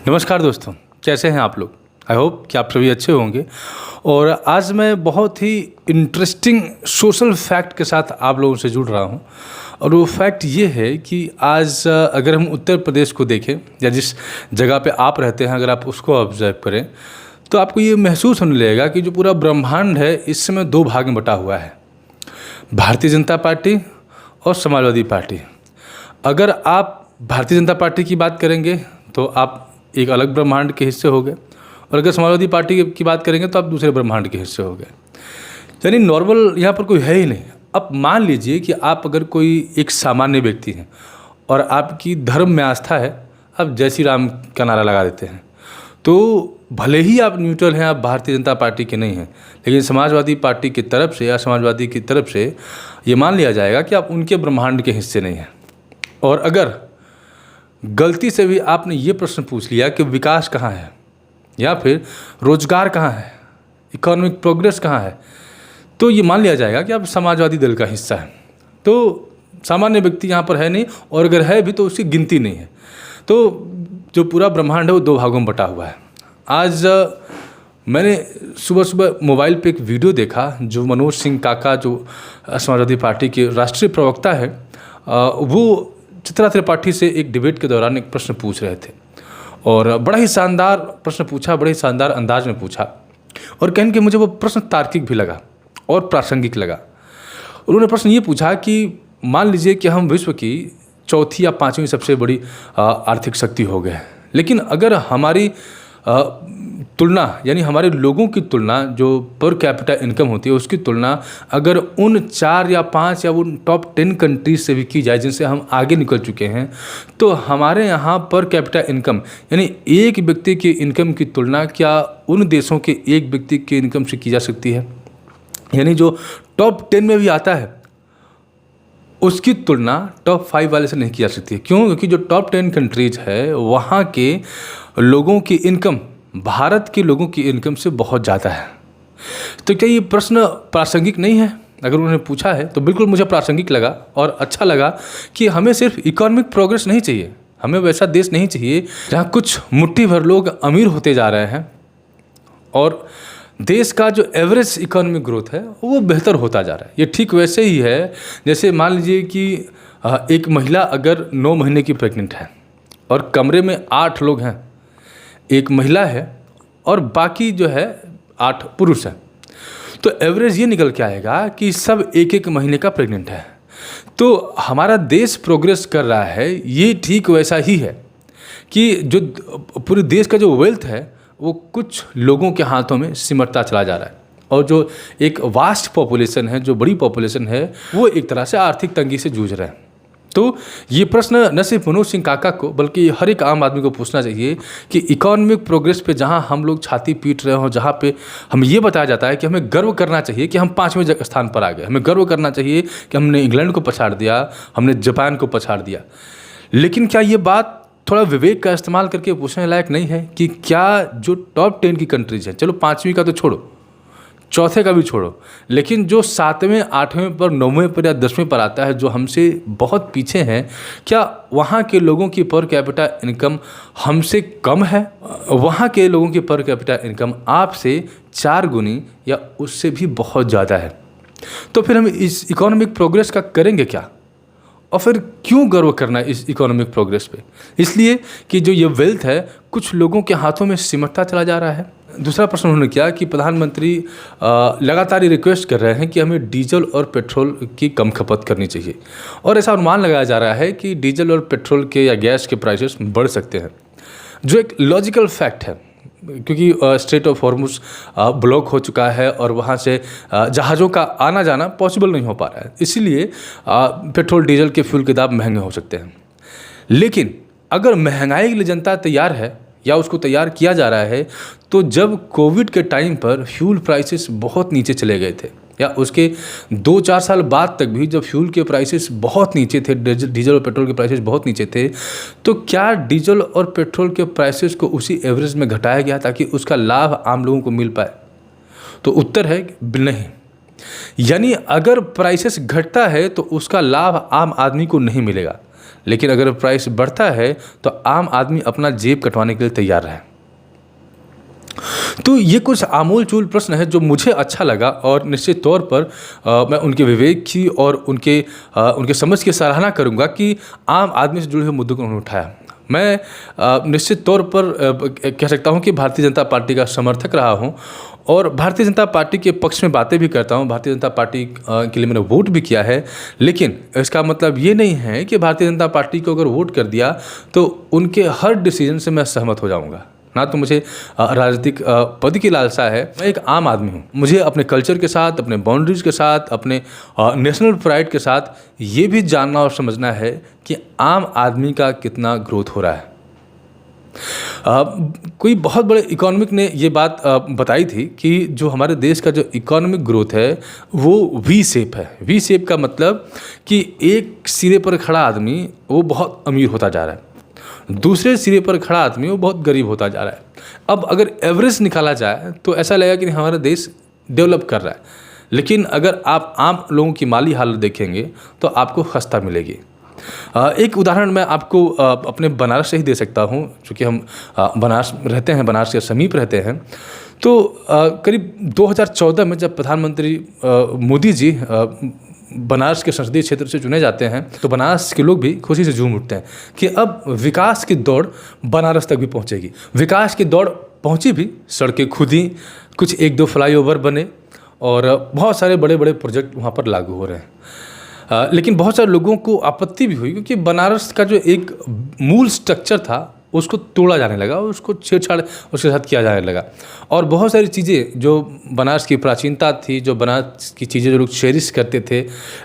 नमस्कार दोस्तों, कैसे हैं आप लोग। आई होप कि आप सभी अच्छे होंगे। और आज मैं बहुत ही इंटरेस्टिंग सोशल फैक्ट के साथ आप लोगों से जुड़ रहा हूं। और वो फैक्ट ये है कि आज अगर हम उत्तर प्रदेश को देखें या जिस जगह पे आप रहते हैं, अगर आप उसको ऑब्जर्व करें तो आपको ये महसूस होने लगेगा कि जो पूरा ब्रह्मांड है इस समय दो भाग में बटा हुआ है, भारतीय जनता पार्टी और समाजवादी पार्टी। अगर आप भारतीय जनता पार्टी की बात करेंगे तो आप एक अलग ब्रह्मांड के हिस्से हो गए, और अगर समाजवादी पार्टी की बात करेंगे तो आप दूसरे ब्रह्मांड के हिस्से हो गए। यानी नॉर्मल यहाँ पर कोई है ही नहीं। अब मान लीजिए कि आप अगर कोई एक सामान्य व्यक्ति हैं और आपकी धर्म में आस्था है, आप जय श्री राम का नारा लगा देते हैं, तो भले ही आप न्यूट्रल हैं, आप भारतीय जनता पार्टी के नहीं हैं, लेकिन समाजवादी पार्टी की तरफ से या समाजवादी की तरफ से ये मान लिया जाएगा कि आप उनके ब्रह्मांड के हिस्से नहीं हैं। और अगर गलती से भी आपने ये प्रश्न पूछ लिया कि विकास कहाँ है या फिर रोजगार कहाँ है, इकोनॉमिक प्रोग्रेस कहाँ है, तो ये मान लिया जाएगा कि आप समाजवादी दल का हिस्सा है। तो सामान्य व्यक्ति यहाँ पर है नहीं, और अगर है भी तो उसकी गिनती नहीं है। तो जो पूरा ब्रह्मांड है वो दो भागों में बटा हुआ है। आज मैंने सुबह सुबह मोबाइल पे एक वीडियो देखा जो मनोज सिंह काका, जो समाजवादी पार्टी के राष्ट्रीय प्रवक्ता है, वो चित्रा त्रिपाठी से एक डिबेट के दौरान एक प्रश्न पूछ रहे थे। और बड़ा ही शानदार प्रश्न पूछा, बड़े ही शानदार अंदाज में पूछा, और कहने कि मुझे वो प्रश्न तार्किक भी लगा और प्रासंगिक लगा। उन्होंने प्रश्न ये पूछा कि मान लीजिए कि हम विश्व की चौथी या पाँचवीं सबसे बड़ी आर्थिक शक्ति हो गए, लेकिन अगर हमारी तुलना, यानी हमारे लोगों की तुलना, जो पर कैपिटा इनकम होती है उसकी तुलना अगर उन 4 या 5 या उन टॉप 10 कंट्रीज से भी की जाए जिनसे हम आगे निकल चुके हैं, तो हमारे यहाँ पर कैपिटा इनकम यानी एक व्यक्ति की इनकम की तुलना क्या उन देशों के एक व्यक्ति की इनकम से की जा सकती है। यानी जो टॉप 10 में भी आता है उसकी तुलना टॉप 5 वाले से नहीं की जा सकती। क्यों? क्योंकि जो टॉप 10 कंट्रीज है वहाँ के लोगों की इनकम भारत के लोगों की इनकम से बहुत ज़्यादा है। तो क्या ये प्रश्न प्रासंगिक नहीं है? अगर उन्होंने पूछा है तो बिल्कुल मुझे प्रासंगिक लगा और अच्छा लगा कि हमें सिर्फ इकोनॉमिक प्रोग्रेस नहीं चाहिए, हमें वैसा देश नहीं चाहिए जहाँ कुछ मुट्ठी भर लोग अमीर होते जा रहे हैं और देश का जो एवरेज इकोनॉमिक ग्रोथ है वो बेहतर होता जा रहा है। ये ठीक वैसे ही है जैसे मान लीजिए कि एक महिला अगर 9 महीने की प्रेग्नेंट है और कमरे में 8 लोग हैं, एक महिला है और बाकी जो है 8 पुरुष हैं, तो एवरेज ये निकल के आएगा कि सब एक एक महीने का प्रेग्नेंट है। तो हमारा देश प्रोग्रेस कर रहा है, ये ठीक वैसा ही है कि जो पूरे देश का जो वेल्थ है वो कुछ लोगों के हाथों में सिमटता चला जा रहा है, और जो एक वास्ट पॉपुलेशन है, जो बड़ी पॉपुलेशन है, वो एक तरह से आर्थिक तंगी से जूझ रहे हैं। तो ये प्रश्न न सिर्फ मनोज सिंह काका को बल्कि हर एक आम आदमी को पूछना चाहिए कि इकोनॉमिक प्रोग्रेस पे जहाँ हम लोग छाती पीट रहे हों, जहाँ पे हमें ये बताया जाता है कि हमें गर्व करना चाहिए कि हम 5वें स्थान पर आ गए, हमें गर्व करना चाहिए कि हमने इंग्लैंड को पछाड़ दिया, हमने जापान को पछाड़ दिया, लेकिन क्या ये बात थोड़ा विवेक का इस्तेमाल करके पूछने लायक नहीं है कि क्या जो टॉप 10 की कंट्रीज हैं, चलो 5वीं का तो छोड़ो, चौथे का भी छोड़ो, लेकिन जो 7वें 8वें पर 9वें पर या 10वें पर आता है, जो हमसे बहुत पीछे हैं, क्या वहाँ के लोगों की पर कैपिटा इनकम हमसे कम है? वहाँ के लोगों की पर कैपिटा इनकम आपसे 4 गुनी या उससे भी बहुत ज़्यादा है। तो फिर हम इस इकोनॉमिक प्रोग्रेस का करेंगे क्या, और फिर क्यों गर्व करना है इस इकोनॉमिक प्रोग्रेस पे? इसलिए कि जो ये वेल्थ है कुछ लोगों के हाथों में सिमटता चला जा रहा है। दूसरा प्रश्न उन्होंने किया कि प्रधानमंत्री लगातार ये रिक्वेस्ट कर रहे हैं कि हमें डीजल और पेट्रोल की कम खपत करनी चाहिए, और ऐसा अनुमान लगाया जा रहा है कि डीजल और पेट्रोल के या गैस के प्राइसेस बढ़ सकते हैं, जो एक लॉजिकल फैक्ट है क्योंकि स्ट्रेट ऑफ हॉर्मुज ब्लॉक हो चुका है और वहाँ से जहाज़ों का आना जाना पॉसिबल नहीं हो पा रहा है, इसीलिए पेट्रोल डीजल के फ्यूल के दाम महंगे हो सकते हैं। लेकिन अगर महंगाई के लिए जनता तैयार है या उसको तैयार किया जा रहा है, तो जब कोविड के टाइम पर फ्यूल प्राइसेस बहुत नीचे चले गए थे या उसके 2-4 साल बाद तक भी जब फ्यूल के प्राइसेस बहुत नीचे थे, डीजल और पेट्रोल के प्राइसेस बहुत नीचे थे, तो क्या डीजल और पेट्रोल के प्राइसेस को उसी एवरेज में घटाया गया ताकि उसका लाभ आम लोगों को मिल पाए? तो उत्तर है नहीं। यानी अगर प्राइसेस घटता है तो उसका लाभ आम आदमी को नहीं मिलेगा, लेकिन अगर प्राइस बढ़ता है तो आम आदमी अपना जेब कटवाने के लिए तैयार रहे। तो ये कुछ आमूल चूल प्रश्न है जो मुझे अच्छा लगा, और निश्चित तौर पर मैं उनके विवेक की और उनके समझ की सराहना करूंगा कि आम आदमी से जुड़े हुए मुद्दों को उन्होंने उठाया। मैं निश्चित तौर पर कह सकता हूं कि भारतीय जनता पार्टी का समर्थक रहा हूं और भारतीय जनता पार्टी के पक्ष में बातें भी करता हूं। भारतीय जनता पार्टी के लिए मैंने वोट भी किया है, लेकिन इसका मतलब ये नहीं है कि भारतीय जनता पार्टी को अगर वोट कर दिया तो उनके हर डिसीजन से मैं सहमत हो जाऊंगा। ना तो मुझे राजनीतिक पद की लालसा है, मैं एक आम आदमी हूँ। मुझे अपने कल्चर के साथ, अपने बाउंड्रीज के साथ, अपने नेशनल प्राइड के साथ ये भी जानना और समझना है कि आम आदमी का कितना ग्रोथ हो रहा है। कोई बहुत बड़े इकोनॉमिक ने ये बात बताई थी कि जो हमारे देश का जो इकोनॉमिक ग्रोथ है वो वी शेप है। वी शेप का मतलब कि एक सिरे पर खड़ा आदमी वो बहुत अमीर होता जा रहा है, दूसरे सिरे पर खड़ा आदमी वो बहुत गरीब होता जा रहा है। अब अगर एवरेज निकाला जाए तो ऐसा लगेगा कि हमारा देश डेवलप कर रहा है, लेकिन अगर आप आम लोगों की माली हालत देखेंगे तो आपको खस्ता मिलेगी। एक उदाहरण मैं आपको अपने बनारस से ही दे सकता हूँ, क्योंकि हम बनारस रहते हैं, बनारस के समीप रहते हैं। तो करीब 2014 में जब प्रधानमंत्री मोदी जी बनारस के संसदीय क्षेत्र से चुने जाते हैं तो बनारस के लोग भी खुशी से झूम उठते हैं कि अब विकास की दौड़ बनारस तक भी पहुंचेगी। विकास की दौड़ पहुंची भी, सड़कें खुदी, कुछ एक दो फ्लाईओवर बने और बहुत सारे बड़े बड़े प्रोजेक्ट वहां पर लागू हो रहे हैं। लेकिन बहुत सारे लोगों को आपत्ति भी हुई, क्योंकि बनारस का जो एक मूल स्ट्रक्चर था उसको तोड़ा जाने लगा, उसको छेड़छाड़ उसके साथ किया जाने लगा, और बहुत सारी चीज़ें जो बनारस की प्राचीनता थी, जो बनारस की चीज़ें जो लोग चेरिश करते थे,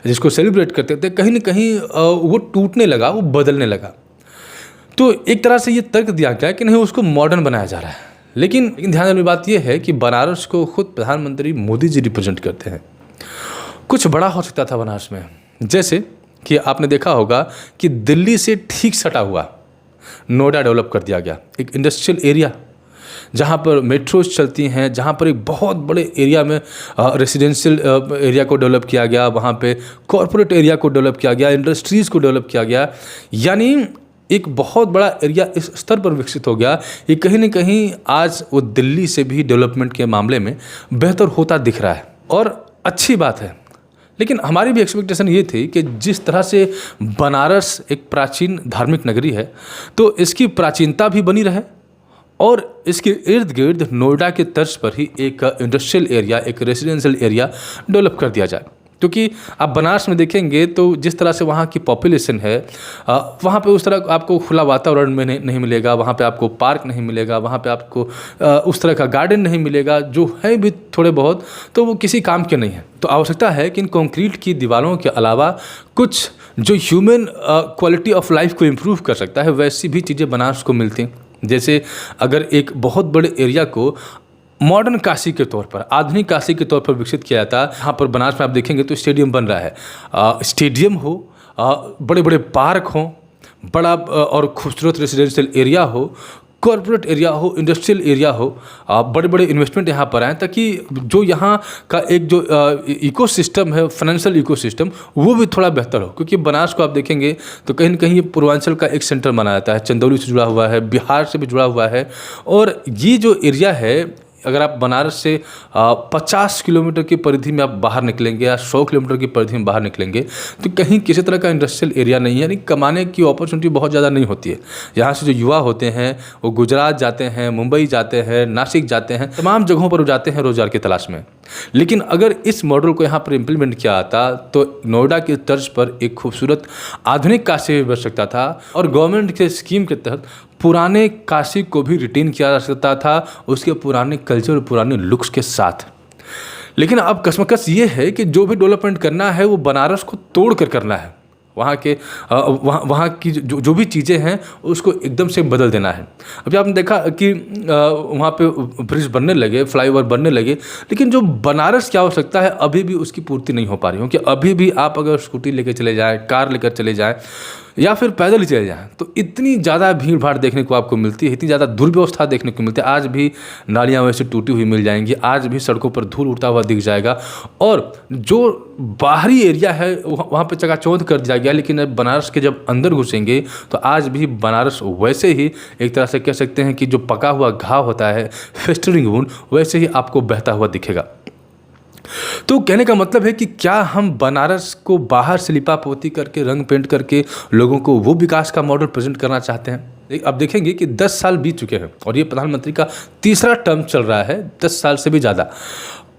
जिसको सेलिब्रेट करते थे, कहीं ना कहीं वो टूटने लगा, वो बदलने लगा। तो एक तरह से ये तर्क दिया गया कि नहीं, उसको मॉडर्न बनाया जा रहा है। लेकिन ध्यान देने वाली बात यह है कि बनारस को खुद प्रधानमंत्री मोदी जी रिप्रेजेंट करते हैं। कुछ बड़ा हो सकता था बनारस में, जैसे कि आपने देखा होगा कि दिल्ली से ठीक सटा हुआ नोएडा डेवलप कर दिया गया, एक इंडस्ट्रियल एरिया जहाँ पर मेट्रोज चलती हैं, जहाँ पर एक बहुत बड़े एरिया में रेसिडेंशियल एरिया को डेवलप किया गया, वहाँ पे कॉरपोरेट एरिया को डेवलप किया गया, इंडस्ट्रीज़ को डेवलप किया गया। यानी एक बहुत बड़ा एरिया इस स्तर पर विकसित हो गया कि कहीं ना कहीं आज वो दिल्ली से भी डेवलपमेंट के मामले में बेहतर होता दिख रहा है, और अच्छी बात है। लेकिन हमारी भी एक्सपेक्टेशन ये थी कि जिस तरह से बनारस एक प्राचीन धार्मिक नगरी है, तो इसकी प्राचीनता भी बनी रहे और इसके इर्द गिर्द नोएडा के तर्ज पर ही एक इंडस्ट्रियल एरिया, एक रेजिडेंशियल एरिया डेवलप कर दिया जाए। क्योंकि आप बनारस में देखेंगे तो जिस तरह से वहाँ की पॉपुलेशन है, वहाँ पे उस तरह आपको खुला वातावरण में नहीं मिलेगा, वहाँ पे आपको पार्क नहीं मिलेगा, वहाँ पे आपको उस तरह का गार्डन नहीं मिलेगा, जो है भी थोड़े बहुत तो वो किसी काम के नहीं है। तो आवश्यकता है कि इन कंक्रीट की दीवारों के अलावा कुछ जो ह्यूमन क्वालिटी ऑफ लाइफ को इम्प्रूव कर सकता है, वैसी भी चीज़ें बनारस को मिलती हैं। जैसे अगर एक बहुत बड़े एरिया को मॉडर्न काशी के तौर पर, आधुनिक काशी के तौर पर विकसित किया जाता है, यहाँ पर बनारस में आप देखेंगे तो स्टेडियम बन रहा है, स्टेडियम हो, बड़े बड़े पार्क हो, बड़ा और खूबसूरत रेजिडेंशियल एरिया हो, कॉर्पोरेट एरिया हो, इंडस्ट्रियल एरिया हो, बड़े बड़े इन्वेस्टमेंट यहाँ पर आएँ, ताकि जो यहाँ का एक जो इकोसिस्टम है, फाइनेंशियल इकोसिस्टम, वो भी थोड़ा बेहतर हो। क्योंकि बनारस को आप देखेंगे तो कहीं न कहीं ये पूर्वांचल का एक सेंटर माना जाता है, चंदौली से जुड़ा हुआ है, बिहार से भी जुड़ा हुआ है। और ये जो एरिया है, अगर आप बनारस से 50 किलोमीटर की परिधि में आप बाहर निकलेंगे या 100 किलोमीटर की परिधि में बाहर निकलेंगे तो कहीं किसी तरह का इंडस्ट्रियल एरिया नहीं है, यानी कमाने की अपॉर्चुनिटी बहुत ज़्यादा नहीं होती है। यहाँ से जो युवा होते हैं वो गुजरात जाते हैं, मुंबई जाते हैं, नासिक जाते हैं, तमाम जगहों पर जाते हैं रोज़गार की तलाश में। लेकिन अगर इस मॉडल को यहाँ पर इम्प्लीमेंट किया जाता तो नोएडा की तर्ज पर एक खूबसूरत आधुनिक काशी भी बन सकता था, और गवर्नमेंट के स्कीम के तहत पुराने काशी को भी रिटेन किया जा सकता था, उसके पुराने कल्चर और पुराने लुक्स के साथ। लेकिन अब कशमकश ये है कि जो भी डेवलपमेंट करना है वो बनारस को तोड़ कर करना है, वहाँ की जो भी चीज़ें हैं उसको एकदम से बदल देना है। अभी आपने देखा कि वहाँ पे ब्रिज बनने लगे, फ्लाईओवर बनने लगे, लेकिन जो बनारस की आवश्यकता है अभी भी उसकी पूर्ति नहीं हो पा रही। क्योंकि अभी भी आप अगर स्कूटी लेकर चले जाएँ, कार लेकर चले जाएँ, या फिर पैदल ही चले जाएं, तो इतनी ज़्यादा भीड़ भाड़ देखने को आपको मिलती है, इतनी ज़्यादा दुर्व्यवस्था देखने को मिलती है। आज भी नालियाँ वैसे टूटी हुई मिल जाएंगी, आज भी सड़कों पर धूल उड़ता हुआ दिख जाएगा, और जो बाहरी एरिया है वहाँ पे चकाचौंध कर दिया गया। लेकिन अब बनारस के जब अंदर घुसेंगे तो आज भी बनारस वैसे ही, एक तरह से कह सकते हैं कि जो पका हुआ घाव होता है, फेस्टरिंग वुंड, वैसे ही आपको बहता हुआ दिखेगा। तो कहने का मतलब है कि क्या हम बनारस को बाहर से लिपा पोती करके, रंग पेंट करके लोगों को वो विकास का मॉडल प्रेजेंट करना चाहते हैं? अब देखेंगे कि 10 साल बीत चुके हैं और ये प्रधानमंत्री का तीसरा टर्म चल रहा है, 10 साल से भी ज़्यादा।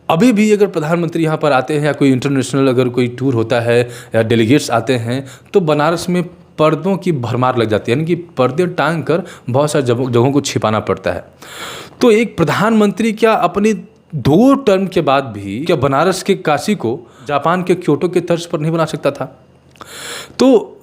अभी भी अगर प्रधानमंत्री यहाँ पर आते हैं या कोई इंटरनेशनल अगर कोई टूर होता है या डेलीगेट्स आते हैं, तो बनारस में पर्दों की भरमार लग जाती है, यानी कि पर्दे टांग कर बहुत सारी जगहों को छिपाना पड़ता है। तो एक प्रधानमंत्री क्या अपनी 2 टर्म के बाद भी क्या बनारस के काशी को जापान के क्योटो के तर्ज पर नहीं बना सकता था? तो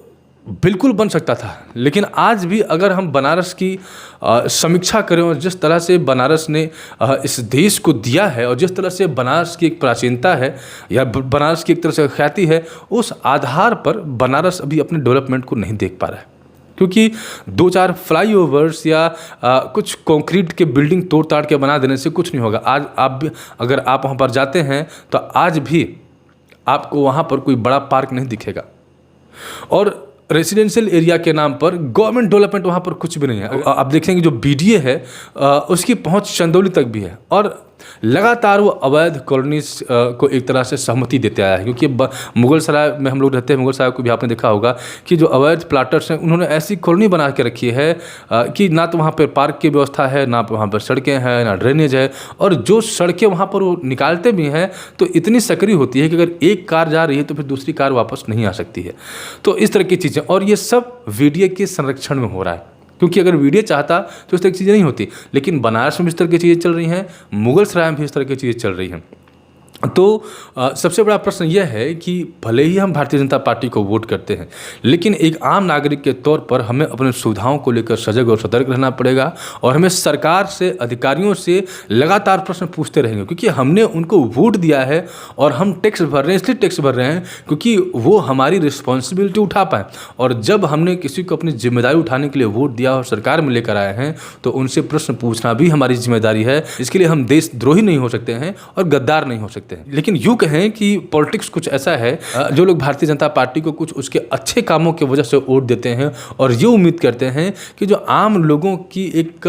बिल्कुल बन सकता था। लेकिन आज भी अगर हम बनारस की समीक्षा करें और जिस तरह से बनारस ने इस देश को दिया है और जिस तरह से बनारस की एक प्राचीनता है या बनारस की एक तरह से ख्याति है, उस आधार पर बनारस अभी अपने डेवलपमेंट को नहीं देख पा रहा है। क्योंकि 2-4 फ्लाईओवर्स या कुछ कंक्रीट के बिल्डिंग तोड़ ताड़ के बना देने से कुछ नहीं होगा। आज आप भी अगर आप वहाँ पर जाते हैं तो आज भी आपको वहाँ पर कोई बड़ा पार्क नहीं दिखेगा, और रेजिडेंशियल एरिया के नाम पर गवर्नमेंट डेवलपमेंट वहाँ पर कुछ भी नहीं है। आप देखेंगे जो बीडीए है उसकी पहुँच चंदौली तक भी है, और लगातार वो अवैध कॉलोनीज को एक तरह से सहमति देते आया है। क्योंकि मुगल सराय में हम लोग रहते हैं, मुगल सराय को भी आपने देखा होगा कि जो अवैध प्लाटर्स हैं उन्होंने ऐसी कॉलोनी बना के रखी है कि ना तो वहाँ पर पार्क की व्यवस्था है, ना वहाँ पर सड़कें हैं, ना ड्रेनेज है, और जो सड़कें वहाँ पर वो निकालते भी हैं तो इतनी सकरी होती है कि अगर एक कार जा रही है तो फिर दूसरी कार वापस नहीं आ सकती है। तो इस तरह की चीज़ें, और ये सब वीडीए के संरक्षण में हो रहा है। क्योंकि अगर वीडियो चाहता तो इस तरह की चीज़ें नहीं होती। लेकिन बनारस में भी इस तरह की चीज़ें चल रही हैं, मुगल सराय में भी इस तरह की चीज़ें चल रही हैं। तो सबसे बड़ा प्रश्न यह है कि भले ही हम भारतीय जनता पार्टी को वोट करते हैं, लेकिन एक आम नागरिक के तौर पर हमें अपने सुविधाओं को लेकर सजग और सतर्क रहना पड़ेगा, और हमें सरकार से, अधिकारियों से लगातार प्रश्न पूछते रहेंगे। क्योंकि हमने उनको वोट दिया है और हम टैक्स भर रहे हैं, इसलिए टैक्स भर रहे हैं क्योंकि वो हमारी रिस्पॉन्सिबिलिटी उठा पाएँ। और जब हमने किसी को अपनी जिम्मेदारी उठाने के लिए वोट दिया और सरकार में लेकर आए हैं तो उनसे प्रश्न पूछना भी हमारी जिम्मेदारी है। इसके लिए हम देशद्रोही नहीं हो सकते हैं और गद्दार नहीं हो सकते। लेकिन यूँ कहें कि पॉलिटिक्स कुछ ऐसा है, जो लोग भारतीय जनता पार्टी को कुछ उसके अच्छे कामों की वजह से वोट देते हैं और ये उम्मीद करते हैं कि जो आम लोगों की एक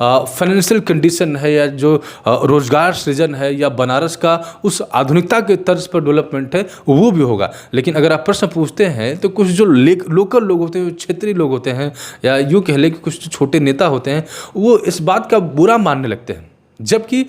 फाइनेंशियल कंडीशन है या जो रोजगार सृजन है या बनारस का उस आधुनिकता के तर्ज पर डेवलपमेंट है वो भी होगा। लेकिन अगर आप प्रश्न पूछते हैं तो कुछ जो लोकल लोग होते हैं, क्षेत्रीय लोग होते हैं, या यूँ कह लें कि कुछ छोटे नेता होते हैं, वो इस बात का बुरा मानने लगते हैं। जबकि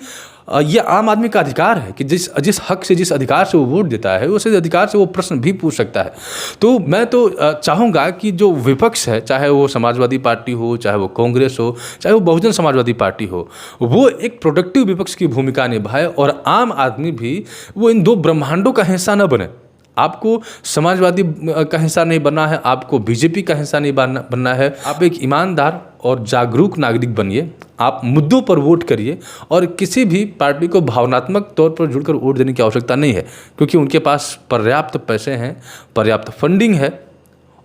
ये आम आदमी का अधिकार है कि जिस हक से, जिस अधिकार से वो वोट देता है, उस अधिकार से वो प्रश्न भी पूछ सकता है। तो मैं तो चाहूँगा कि जो विपक्ष है, चाहे वो समाजवादी पार्टी हो, चाहे वो कांग्रेस हो, चाहे वो बहुजन समाजवादी पार्टी हो, वो एक प्रोडक्टिव विपक्ष की भूमिका निभाए, और आम आदमी भी वो इन 2 ब्रह्मांडों का हिस्सा न बने। आपको समाजवादी का हिस्सा नहीं बनना है, आपको बीजेपी का हिस्सा नहीं बनना है। आप एक ईमानदार और जागरूक नागरिक बनिए, आप मुद्दों पर वोट करिए, और किसी भी पार्टी को भावनात्मक तौर पर जुड़कर वोट देने की आवश्यकता नहीं है, क्योंकि उनके पास पर्याप्त पैसे हैं, पर्याप्त फंडिंग है,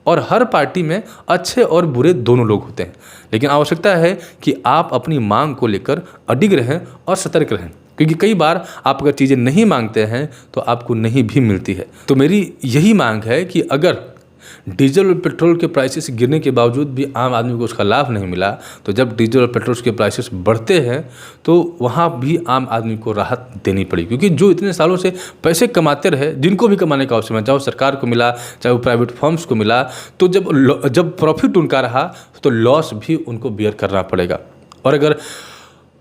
और हर पार्टी में अच्छे और बुरे दोनों लोग होते हैं। लेकिन आवश्यकता है कि आप अपनी मांग को लेकर अडिग रहें और सतर्क रहें, क्योंकि कई बार आप अगर चीज़ें नहीं मांगते हैं तो आपको नहीं भी मिलती है। तो मेरी यही मांग है कि अगर डीजल और पेट्रोल के प्राइसेस गिरने के बावजूद भी आम आदमी को उसका लाभ नहीं मिला, तो जब डीजल और पेट्रोल के प्राइसेस बढ़ते हैं तो वहाँ भी आम आदमी को राहत देनी पड़ी। क्योंकि जो इतने सालों से पैसे कमाते रहे, जिनको भी कमाने का अवसर मिला, चाहे वो सरकार को मिला, चाहे वो प्राइवेट फर्म्स को मिला, तो जब प्रॉफिट उनका रहा तो लॉस भी उनको बियर करना पड़ेगा। और अगर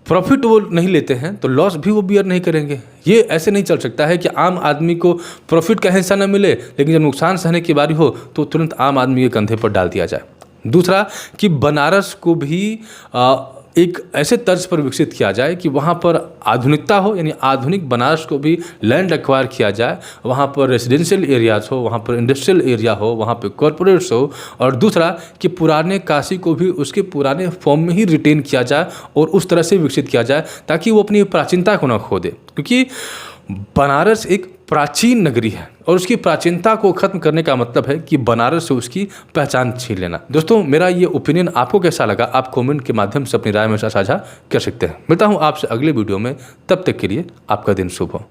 प्रॉफिट वो नहीं लेते हैं तो लॉस भी वो बियर नहीं करेंगे। ये ऐसे नहीं चल सकता है कि आम आदमी को प्रॉफिट का हिस्सा न मिले, लेकिन जब नुकसान सहने की बारी हो तो तुरंत आम आदमी के कंधे पर डाल दिया जाए। दूसरा कि बनारस को भी एक ऐसे तर्ज पर विकसित किया जाए कि वहाँ पर आधुनिकता हो, यानी आधुनिक बनारस को भी लैंड एक्वायर किया जाए, वहाँ पर रेजिडेंशियल एरियाज हो, वहाँ पर इंडस्ट्रियल एरिया हो, वहाँ पर कॉरपोरेट्स हो, और दूसरा कि पुराने काशी को भी उसके पुराने फॉर्म में ही रिटेन किया जाए और उस तरह से विकसित किया जाए ताकि वो अपनी प्राचीनता को न खो दे। क्योंकि बनारस एक प्राचीन नगरी है और उसकी प्राचीनता को खत्म करने का मतलब है कि बनारस से उसकी पहचान छीन लेना। दोस्तों, मेरा ये ओपिनियन आपको कैसा लगा, आप कमेंट के माध्यम से अपनी राय में साझा कर सकते हैं। मिलता हूँ आपसे अगले वीडियो में, तब तक के लिए आपका दिन शुभ हो।